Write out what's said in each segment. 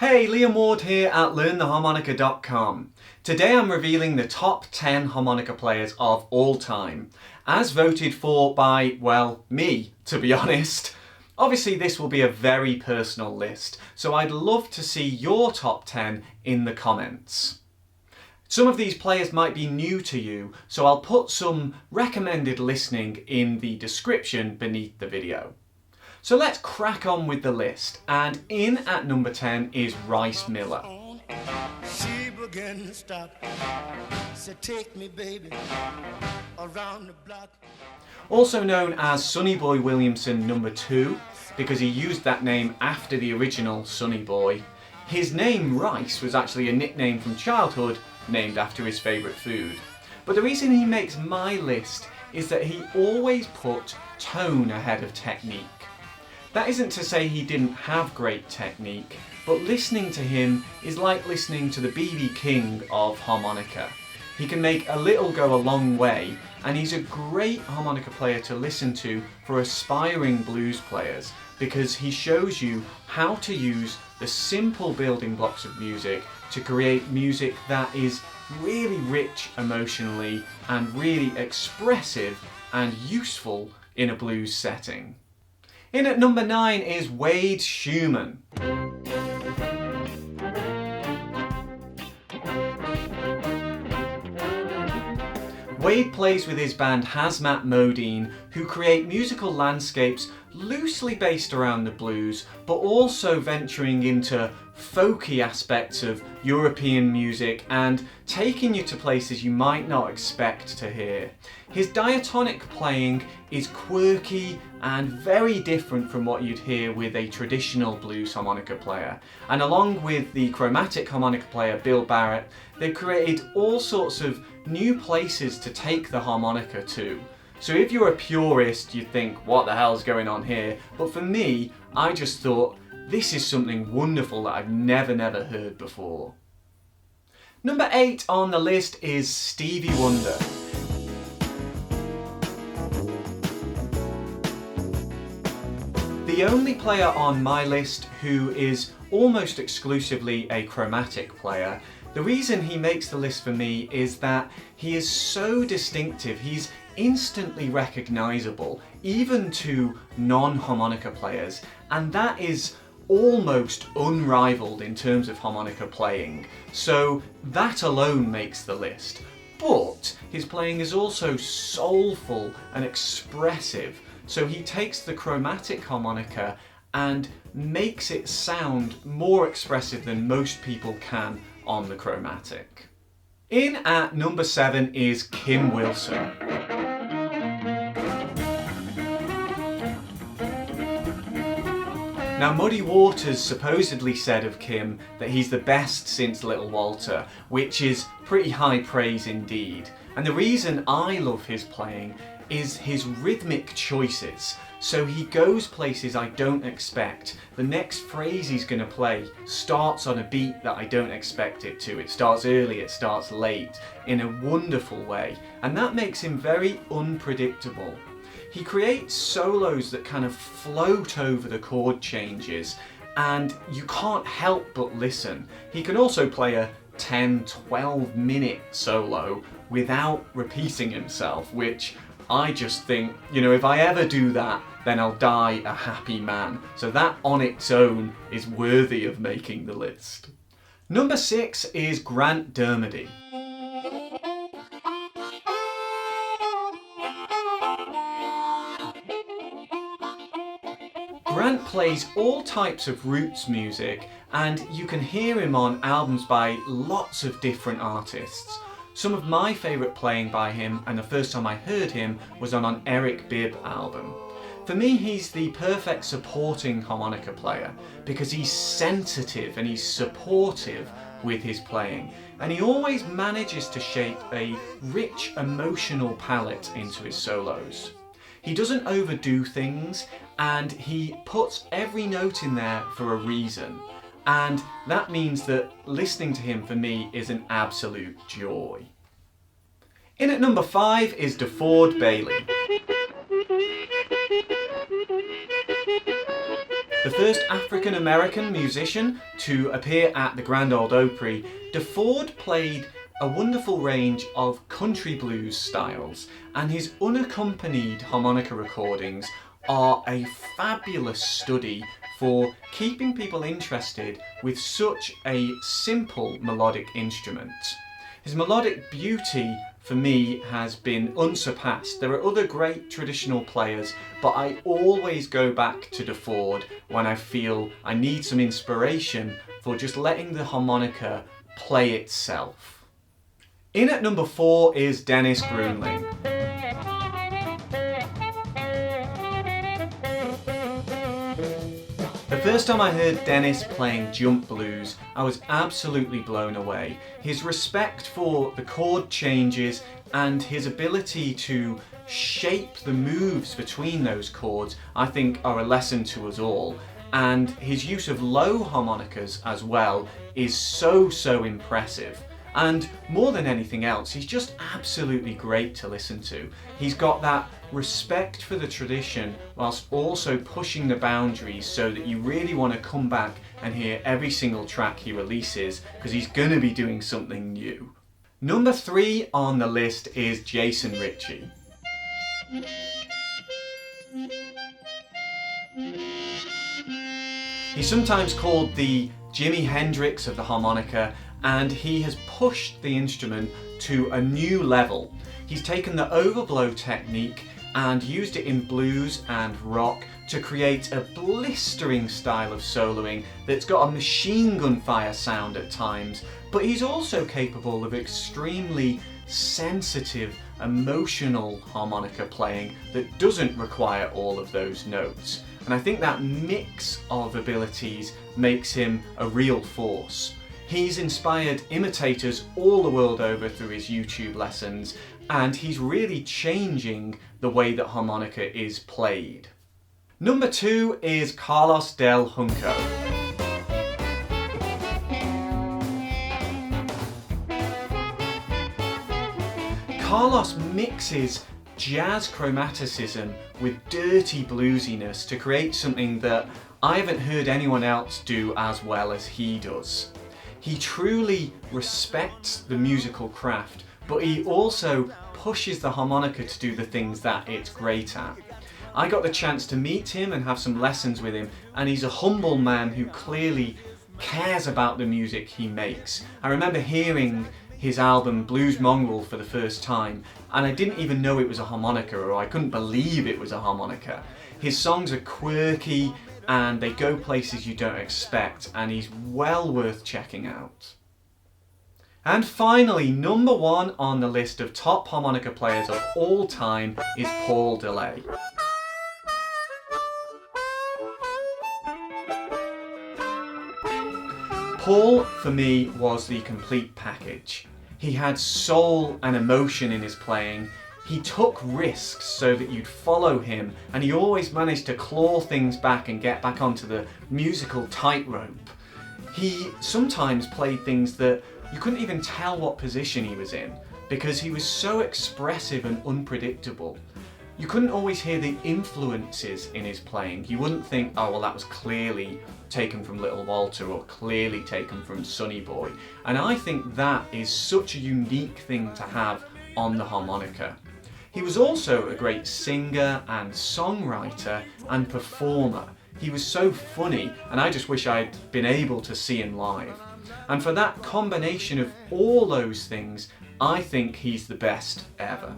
Hey, Liam Ward here at LearnTheHarmonica.com. Today I'm revealing the top 10 harmonica players of all time, as voted for by, well, me, to be honest. Obviously this will be a very personal list, so I'd love to see your top 10 in the comments. Some of these players might be new to you, so I'll put some recommended listening in the description beneath the video. So let's crack on with the list, and in at number 10 is Rice Miller. She began to stop. Said, "Take me, baby, around the block." Also known as Sonny Boy Williamson number 2, because he used that name after the original Sonny Boy. His name Rice was actually a nickname from childhood, named after his favourite food. But the reason he makes my list is that he always put tone ahead of technique. That isn't to say he didn't have great technique, but listening to him is like listening to the B.B. King of harmonica. He can make a little go a long way, and he's a great harmonica player to listen to for aspiring blues players, because he shows you how to use the simple building blocks of music to create music that is really rich emotionally and really expressive and useful in a blues setting. In at number 9 is Wade Schumann. Wade plays with his band Hazmat Modine, who create musical landscapes loosely based around the blues, but also venturing into folky aspects of European music and taking you to places you might not expect to hear. His diatonic playing is quirky and very different from what you'd hear with a traditional blues harmonica player. And along with the chromatic harmonica player Bill Barrett, they've created all sorts of new places to take the harmonica to. So if you're a purist, you'd think, what the hell's going on here? But for me, I just thought, this is something wonderful that I've never heard before. Number 8 on the list is Stevie Wonder. The only player on my list who is almost exclusively a chromatic player. The reason he makes the list for me is that he is so distinctive. He's instantly recognisable, even to non-harmonica players, and that is almost unrivaled in terms of harmonica playing. So that alone makes the list. But his playing is also soulful and expressive, so he takes the chromatic harmonica and makes it sound more expressive than most people can on the chromatic. In at number 7 is Kim Wilson. Now, Muddy Waters supposedly said of Kim that he's the best since Little Walter, which is pretty high praise indeed. And the reason I love his playing is his rhythmic choices. So he goes places I don't expect. The next phrase he's going to play starts on a beat that I don't expect it to. It starts early, it starts late, in a wonderful way. And that makes him very unpredictable. He creates solos that kind of float over the chord changes, and you can't help but listen. He can also play a 10-12 minute solo without repeating himself, which I just think, if I ever do that, then I'll die a happy man. So that on its own is worthy of making the list. Number 6 is Grant Dorody. Grant plays all types of roots music, and you can hear him on albums by lots of different artists. Some of my favourite playing by him, and the first time I heard him, was on an Eric Bibb album. For me, he's the perfect supporting harmonica player, because he's sensitive and he's supportive with his playing, and he always manages to shape a rich emotional palette into his solos. He doesn't overdo things, and he puts every note in there for a reason. And that means that listening to him for me is an absolute joy. In at number 5 is DeFord Bailey. The first African American musician to appear at the Grand Ole Opry, DeFord played a wonderful range of country blues styles, and his unaccompanied harmonica recordings are a fabulous study for keeping people interested with such a simple melodic instrument. His melodic beauty, for me, has been unsurpassed. There are other great traditional players, but I always go back to DeFord when I feel I need some inspiration for just letting the harmonica play itself. In at number 4 is Dennis Groomling. The first time I heard Dennis playing jump blues, I was absolutely blown away. His respect for the chord changes and his ability to shape the moves between those chords, I think, are a lesson to us all. And his use of low harmonicas as well is so impressive. And more than anything else, he's just absolutely great to listen to. He's got that respect for the tradition whilst also pushing the boundaries so that you really want to come back and hear every single track he releases, because he's going to be doing something new. Number 3 on the list is Jason Richie. He's sometimes called the Jimi Hendrix of the harmonica, and he has pushed the instrument to a new level. He's taken the overblow technique and used it in blues and rock to create a blistering style of soloing that's got a machine gun fire sound at times, but he's also capable of extremely sensitive, emotional harmonica playing that doesn't require all of those notes. And I think that mix of abilities makes him a real force. He's inspired imitators all the world over through his YouTube lessons, and he's really changing the way that harmonica is played. Number 2 is Carlos Del Junco. Carlos mixes jazz chromaticism with dirty bluesiness to create something that I haven't heard anyone else do as well as he does. He truly respects the musical craft, but he also pushes the harmonica to do the things that it's great at. I got the chance to meet him and have some lessons with him, and he's a humble man who clearly cares about the music he makes. I remember hearing his album Blues Mongrel for the first time, and I didn't even know it was a harmonica, or I couldn't believe it was a harmonica. His songs are quirky and they go places you don't expect, and he's well worth checking out. And finally, number 1 on the list of top harmonica players of all time is Paul DeLay. Paul, for me, was the complete package. He had soul and emotion in his playing. He took risks so that you'd follow him, and he always managed to claw things back and get back onto the musical tightrope. He sometimes played things that you couldn't even tell what position he was in, because he was so expressive and unpredictable. You couldn't always hear the influences in his playing. You wouldn't think, oh well, that was clearly taken from Little Walter or clearly taken from Sonny Boy. And I think that is such a unique thing to have on the harmonica. He was also a great singer and songwriter and performer. He was so funny, and I just wish I'd been able to see him live. And for that combination of all those things, I think he's the best ever.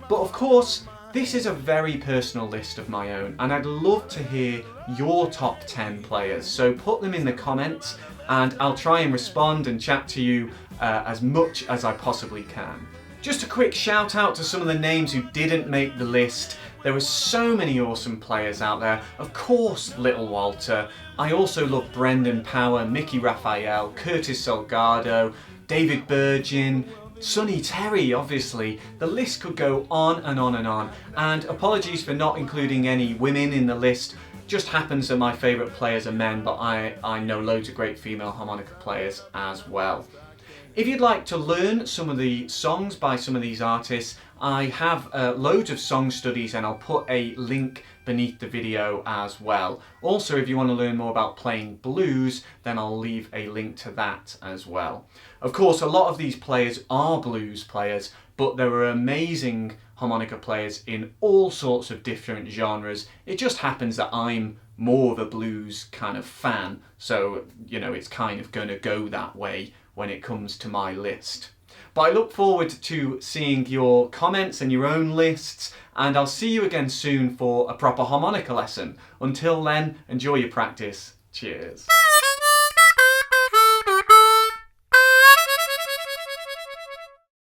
But of course, this is a very personal list of my own, and I'd love to hear your top 10 players. So put them in the comments, and I'll try and respond and chat to you as much as I possibly can. Just a quick shout out to some of the names who didn't make the list. There were so many awesome players out there. Of course, Little Walter. I also love Brendan Power, Mickey Raphael, Curtis Salgado, David Burgin, Sonny Terry, obviously. The list could go on and on and on. And apologies for not including any women in the list. Just happens that my favourite players are men, but I know loads of great female harmonica players as well. If you'd like to learn some of the songs by some of these artists, I have loads of song studies, and I'll put a link beneath the video as well. Also, if you want to learn more about playing blues, then I'll leave a link to that as well. Of course, a lot of these players are blues players, but there are amazing harmonica players in all sorts of different genres. It just happens that I'm more of a blues kind of fan, so you know, it's kind of going to go that way when it comes to my list. But I look forward to seeing your comments and your own lists, and I'll see you again soon for a proper harmonica lesson. Until then, enjoy your practice. Cheers.